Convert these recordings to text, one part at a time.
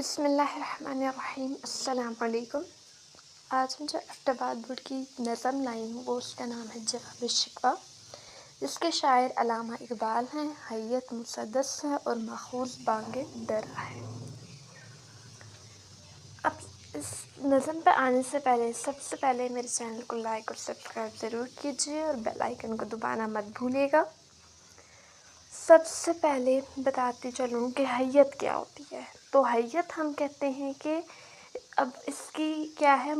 بسم اللہ الرحمن الرحیم۔ السلام علیکم۔ آج ہم جو ایبٹ بورڈ کی نظم لائی ہوں وہ اس کا نام ہے جواب شکوہ، جس کے شاعر علامہ اقبال ہیں، حیت مسدس ہے اور ماخوذ بانگ درا ہے۔ اب اس نظم پہ آنے سے پہلے سب سے پہلے میرے چینل کو لائک اور سبسکرائب ضرور کیجیے اور بیل آئیکن کو دبانا مت بھولیے گا۔ سب سے پہلے بتاتی چلوں کہ حیت کیا ہوتی ہے۔ تو حیت ہم کہتے ہیں کہ اب اس کی کیا ہے،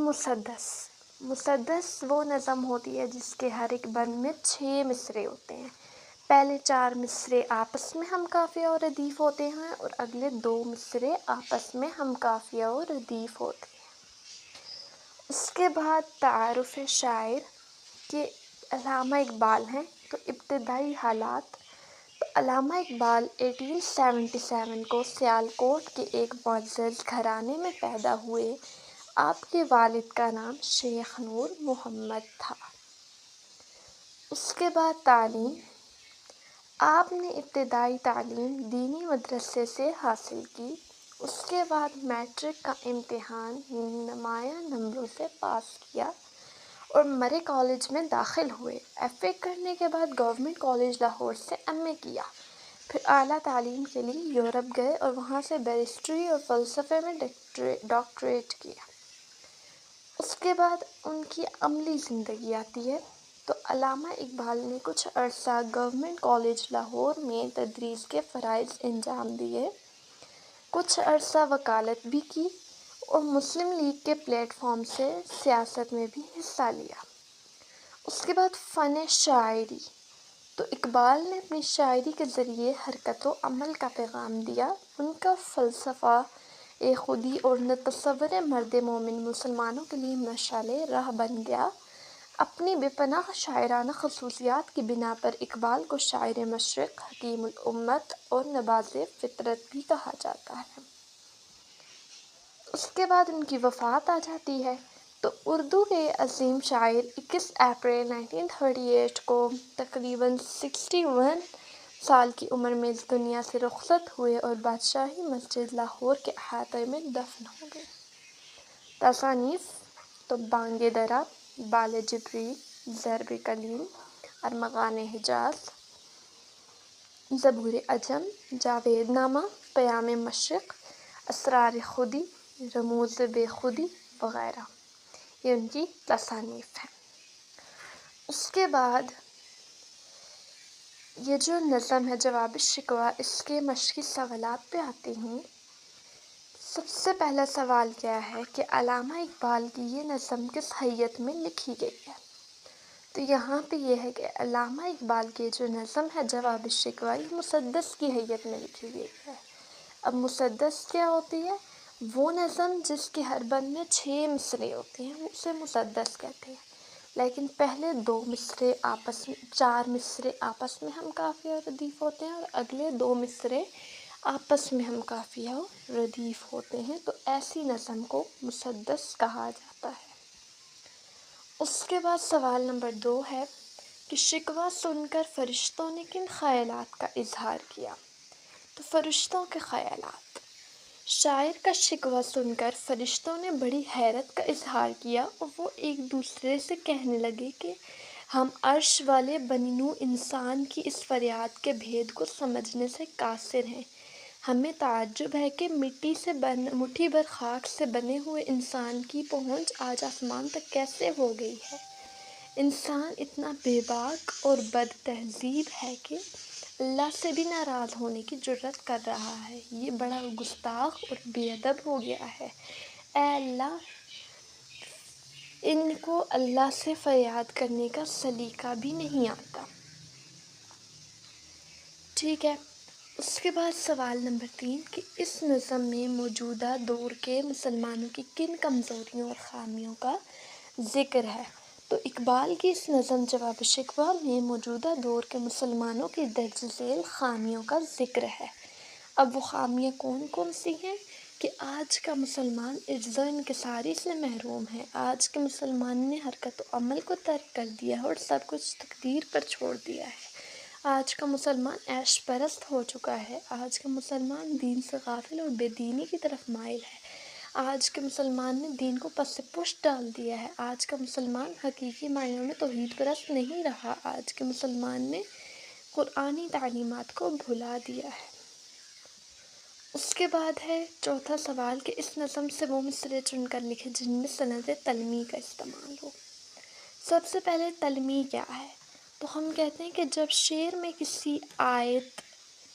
مسدس وہ نظم ہوتی ہے جس کے ہر ایک بند میں 6 مصرے ہوتے ہیں۔ پہلے 4 مصرے آپس میں ہم قافیہ اور ردیف ہوتے ہیں اور اگلے 2 مصرے آپس میں ہم قافیہ اور ردیف ہوتے ہیں۔ اس کے بعد تعارف شاعر کہ علامہ اقبال ہیں۔ تو ابتدائی حالات، تو علامہ اقبال 1877 کو سیالکوٹ کے ایک معزز گھرانے میں پیدا ہوئے۔ آپ کے والد کا نام شیخ نور محمد تھا۔ اس کے بعد تعلیم، آپ نے ابتدائی تعلیم دینی مدرسے سے حاصل کی۔ اس کے بعد میٹرک کا امتحان نمایاں نمبروں سے پاس کیا اور مرے کالج میں داخل ہوئے۔ ایف اے کرنے کے بعد گورنمنٹ کالج لاہور سے ایم اے کیا، پھر اعلیٰ تعلیم کے لیے یورپ گئے اور وہاں سے بیرسٹری اور فلسفے میں ڈاکٹریٹ کیا۔ اس کے بعد ان کی عملی زندگی آتی ہے۔ تو علامہ اقبال نے کچھ عرصہ گورنمنٹ کالج لاہور میں تدریس کے فرائض انجام دیے، کچھ عرصہ وکالت بھی کی اور مسلم لیگ کے پلیٹ فارم سے سیاست میں بھی حصہ لیا۔ اس کے بعد فن شاعری، تو اقبال نے اپنی شاعری کے ذریعے حرکت و عمل کا پیغام دیا۔ ان کا فلسفہ خودی اور تصور مرد مومن مسلمانوں کے لیے مشعل راہ بن گیا۔ اپنی بے پناہ شاعرانہ خصوصیات کی بنا پر اقبال کو شاعر مشرق، حکیم الامت اور نباز فطرت بھی کہا جاتا ہے۔ اس کے بعد ان کی وفات آ جاتی ہے۔ تو اردو کے عظیم شاعر 21 اپریل 1938 کو تقریباً 61 سال کی عمر میں اس دنیا سے رخصت ہوئے اور بادشاہی مسجد لاہور کے احاطے میں دفن ہو گئے۔ تصانیف، تو بانگ درا، بال جبریل، ضرب کلیم، ارمغان حجاز، زبور عجم، جاوید نامہ، پیام مشرق، اسرار خودی، رموز بے خودی وغیرہ، یہ ان کی تصانیف ہیں۔ اس کے بعد یہ جو نظم ہے جواب شکوہ، اس کے مشقی سوالات پہ آتی ہوں۔ سب سے پہلا سوال کیا ہے کہ علامہ اقبال کی یہ نظم کس حیت میں لکھی گئی ہے؟ تو یہاں پہ یہ ہے کہ علامہ اقبال کی جو نظم ہے جواب شکوہ، یہ مسدس کی حیت میں لکھی گئی ہے۔ اب مسدس کیا ہوتی ہے؟ وہ نظم جس کے ہر بند میں 6 مصرے ہوتے ہیں، اسے مسدس کہتے ہیں۔ لیکن پہلے 2 مصرے آپس میں، 4 مصرے آپس میں ہم قافیہ اور ردیف ہوتے ہیں اور اگلے 2 مصرے آپس میں ہم قافیہ اور ردیف ہوتے ہیں۔ تو ایسی نظم کو مسدس کہا جاتا ہے۔ اس کے بعد سوال نمبر 2 ہے کہ شکوہ سن کر فرشتوں نے کن خیالات کا اظہار کیا؟ تو فرشتوں کے خیالات، شاعر کا شکوہ سن کر فرشتوں نے بڑی حیرت کا اظہار کیا اور وہ ایک دوسرے سے کہنے لگے کہ ہم عرش والے بنی نوع انسان کی اس فریاد کے بھید کو سمجھنے سے قاصر ہیں۔ ہمیں تعجب ہے کہ مٹھی بھر خاک سے بنے ہوئے انسان کی پہنچ آج آسمان تک کیسے ہو گئی ہے۔ انسان اتنا بے باک اور بد تہذیب ہے کہ اللہ سے بھی ناراض ہونے کی جرات کر رہا ہے۔ یہ بڑا گستاخ اور بے ادب ہو گیا ہے۔ اے اللہ، ان کو اللہ سے فریاد کرنے کا سلیقہ بھی نہیں آتا۔ ٹھیک ہے۔ اس کے بعد سوال نمبر 3 کہ اس نظم میں موجودہ دور کے مسلمانوں کی کن کمزوریوں اور خامیوں کا ذکر ہے؟ تو اقبال کی اس نظم جواب شکوہ میں موجودہ دور کے مسلمانوں کی درج ذیل خامیوں کا ذکر ہے۔ اب وہ خامیاں کون کون سی ہیں کہ آج کا مسلمان عجز و انکساری سے محروم ہے۔ آج کے مسلمان نے حرکت و عمل کو ترک کر دیا ہے اور سب کچھ تقدیر پر چھوڑ دیا ہے۔ آج کا مسلمان عیش پرست ہو چکا ہے، آج کا مسلمان دین سے غافل اور بے دینی کی طرف مائل ہے، آج کے مسلمان نے دین کو پس سے پش ڈال دیا ہے، آج کا مسلمان حقیقی معنوں میں توحید پرست نہیں رہا، آج کے مسلمان نے قرآنی تعلیمات کو بھلا دیا ہے۔ اس کے بعد ہے چوتھا سوال کہ اس نظم سے وہ مصرعے چن کر لکھے جن میں سند تلمیع کا استعمال ہو۔ سب سے پہلے تلمیع کیا ہے؟ تو ہم کہتے ہیں کہ جب شعر میں کسی آیت،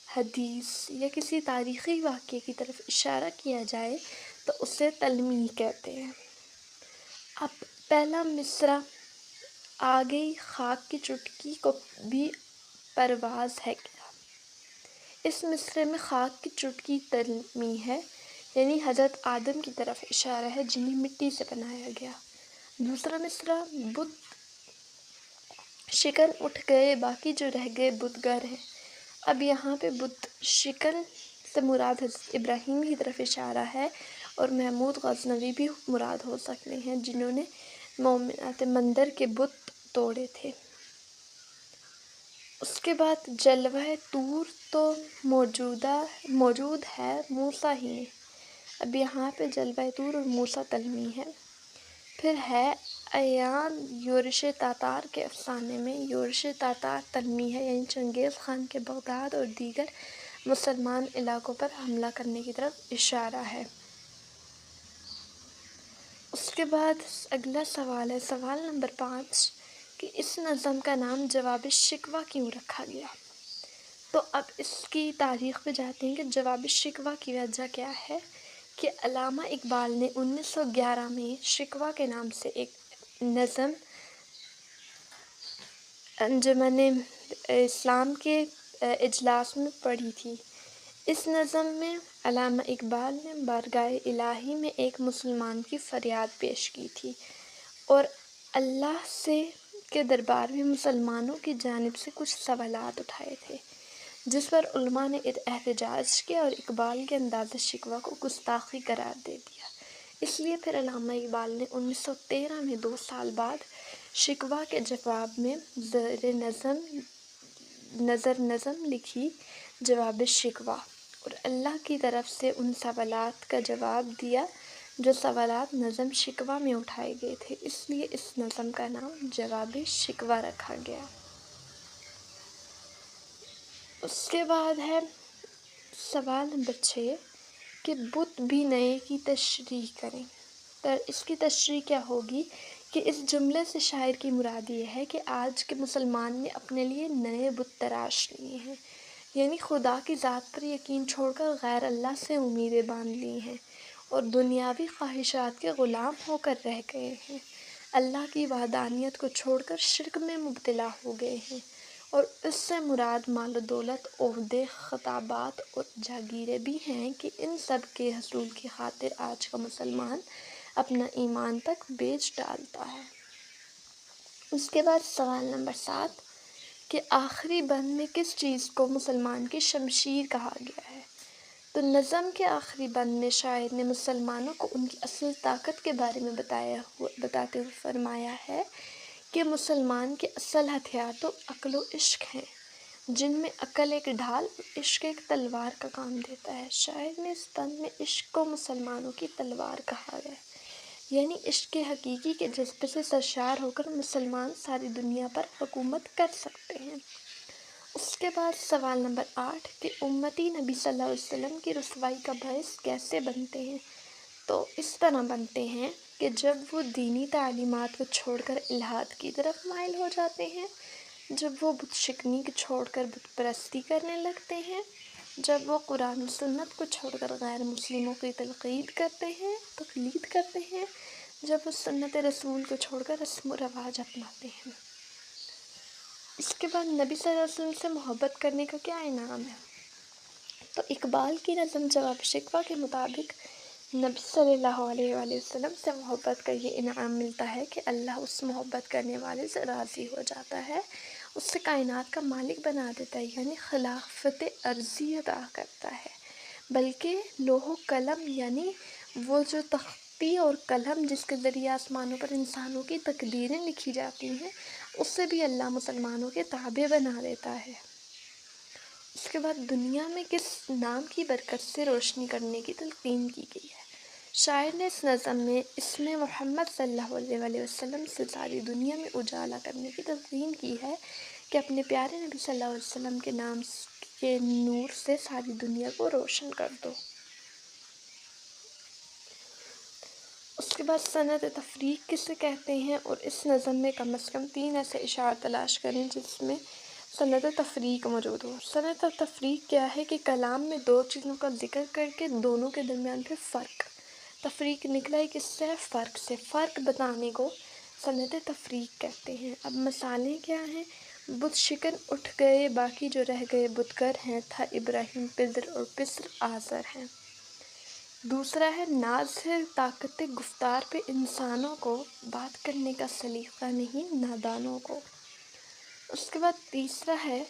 حدیث یا کسی تاریخی واقعے کی طرف اشارہ کیا جائے تو اسے تلمیع کہتے ہیں۔ اب پہلا مصرع آ گئی خاک کی چٹکی کو بھی پرواز ہے کیا؟ اس مصرعے میں خاک کی چٹکی تلمیع ہے، یعنی حضرت آدم کی طرف اشارہ ہے جنہیں مٹی سے بنایا گیا۔ دوسرا مصرع بت شکن اٹھ گئے باقی جو رہ گئے بتگر ہیں۔ اب یہاں پہ بت شکن سے مراد حضرت ابراہیم کی طرف اشارہ ہے اور محمود غزنوی بھی مراد ہو سکتے ہیں جنہوں نے مومنات مندر کے بت توڑے تھے۔ اس کے بعد جلوہ طور تو موجود ہے موسیٰ ہی میں، اب یہاں پہ جلوہ طور اور موسیٰ تلمیع ہے۔ پھر ہے عیان یورش تاتار کے افسانے میں یورش تاتار تلمیع ہے، یعنی چنگیز خان کے بغداد اور دیگر مسلمان علاقوں پر حملہ کرنے کی طرف اشارہ ہے۔ اس کے بعد اگلا سوال ہے سوال نمبر 5 کہ اس نظم کا نام جواب شکوہ کیوں رکھا گیا؟ تو اب اس کی تاریخ پہ جاتے ہیں کہ جواب شکوہ کی وجہ کیا ہے کہ علامہ اقبال نے 1911 میں شکوہ کے نام سے ایک نظم انجمن اسلام کے اجلاس میں پڑھی تھی۔ اس نظم میں علامہ اقبال نے بارگاہ الہی میں ایک مسلمان کی فریاد پیش کی تھی اور اللہ سے کے دربار میں مسلمانوں کی جانب سے کچھ سوالات اٹھائے تھے، جس پر علماء نے احتجاج کیا اور اقبال کے انداز شکوہ کو گستاخی قرار دے دیا۔ اس لیے پھر علامہ اقبال نے 1913 میں 2 سال بعد شکوہ کے جواب میں زیر نظم لکھی جواب شکوہ اور اللہ کی طرف سے ان سوالات کا جواب دیا جو سوالات نظم شکوہ میں اٹھائے گئے تھے، اس لیے اس نظم کا نام جواب شکوہ رکھا گیا۔ اس کے بعد ہے سوال نمبر 6 کہ بت بھی نئے کی تشریح کریں۔ اس کی تشریح کیا ہوگی کہ اس جملے سے شاعر کی مراد یہ ہے کہ آج کے مسلمان نے اپنے لیے نئے بت تراش لیے ہیں، یعنی خدا کی ذات پر یقین چھوڑ کر غیر اللہ سے امیدیں باندھ لی ہیں اور دنیاوی خواہشات کے غلام ہو کر رہ گئے ہیں، اللہ کی وحدانیت کو چھوڑ کر شرک میں مبتلا ہو گئے ہیں، اور اس سے مراد مال و دولت، عہدے، خطابات اور جاگیریں بھی ہیں کہ ان سب کے حصول کی خاطر آج کا مسلمان اپنا ایمان تک بیچ ڈالتا ہے۔ اس کے بعد سوال نمبر 7 کہ آخری بند میں کس چیز کو مسلمان کی شمشیر کہا گیا ہے؟ تو نظم کے آخری بند میں شاعر نے مسلمانوں کو ان کی اصل طاقت کے بارے میں بتاتے ہوئے فرمایا ہے کہ مسلمان کے اصل ہتھیار تو عقل و عشق ہیں، جن میں عقل ایک ڈھال اور عشق ایک تلوار کا کام دیتا ہے۔ شاعر نے اس بند میں عشق کو مسلمانوں کی تلوار کہا ہے، یعنی عشق حقیقی کے جذبے سے سرشار ہو کر مسلمان ساری دنیا پر حکومت کر سکتے ہیں۔ اس کے بعد سوال نمبر 8 کہ امتی نبی صلی اللہ علیہ وسلم کی رسوائی کا باعث کیسے بنتے ہیں؟ تو اس طرح بنتے ہیں کہ جب وہ دینی تعلیمات کو چھوڑ کر الحاد کی طرف مائل ہو جاتے ہیں، جب وہ بت شکنی کو چھوڑ کر بت پرستی کرنے لگتے ہیں، جب وہ قرآن و سنت کو چھوڑ کر غیر مسلموں کی تقلید کرتے ہیں، جب وہ سنت رسول کو چھوڑ کر رسم و رواج اپناتے ہیں۔ اس کے بعد نبی صلی اللہ علیہ وسلم سے محبت کرنے کا کیا انعام ہے؟ تو اقبال کی نظم جواب شکوہ کے مطابق نبی صلی اللہ علیہ وآلہ وسلم سے محبت کا یہ انعام ملتا ہے کہ اللہ اس محبت کرنے والے سے راضی ہو جاتا ہے، اس سے کائنات کا مالک بنا دیتا ہے، یعنی خلافت ارضی عطا کرتا ہے، بلکہ لوح و قلم یعنی وہ جو تختی اور قلم جس کے ذریعے آسمانوں پر انسانوں کی تقدیریں لکھی جاتی ہیں، اس سے بھی اللہ مسلمانوں کے تابع بنا دیتا ہے۔ اس کے بعد دنیا میں کس نام کی برکت سے روشنی کرنے کی تلقین کی گئی ہے؟ شاعر نے اس نظم میں اسم محمد صلی اللہ علیہ وسلم سے ساری دنیا میں اجالا کرنے کی تلقین کی ہے کہ اپنے پیارے نبی صلی اللہ علیہ وسلم کے نام کے نور سے ساری دنیا کو روشن کر دو۔ اس کے بعد صنعت تفریق کسے کہتے ہیں، اور اس نظم میں کم از کم 3 ایسے اشعار تلاش کریں جس میں صنعت تفریق موجود ہو۔ صنعت تفریق کیا ہے کہ کلام میں 2 چیزوں کا ذکر کر کے دونوں کے درمیان پھر فرق، تفریق نکلا ہے کس سے؟ فرق سے، فرق بتانے کو صنعت تفریق کہتے ہیں۔ اب مثالیں کیا ہیں؟ بت شکن اٹھ گئے باقی جو رہ گئے بتگر ہیں، تھا ابراہیم پدر اور پسر آزر ہیں۔ دوسرا ہے ناز ہے طاقت گفتار پہ انسانوں کو، بات کرنے کا سلیقہ نہیں نادانوں کو۔ اس کے بعد تیسرا ہے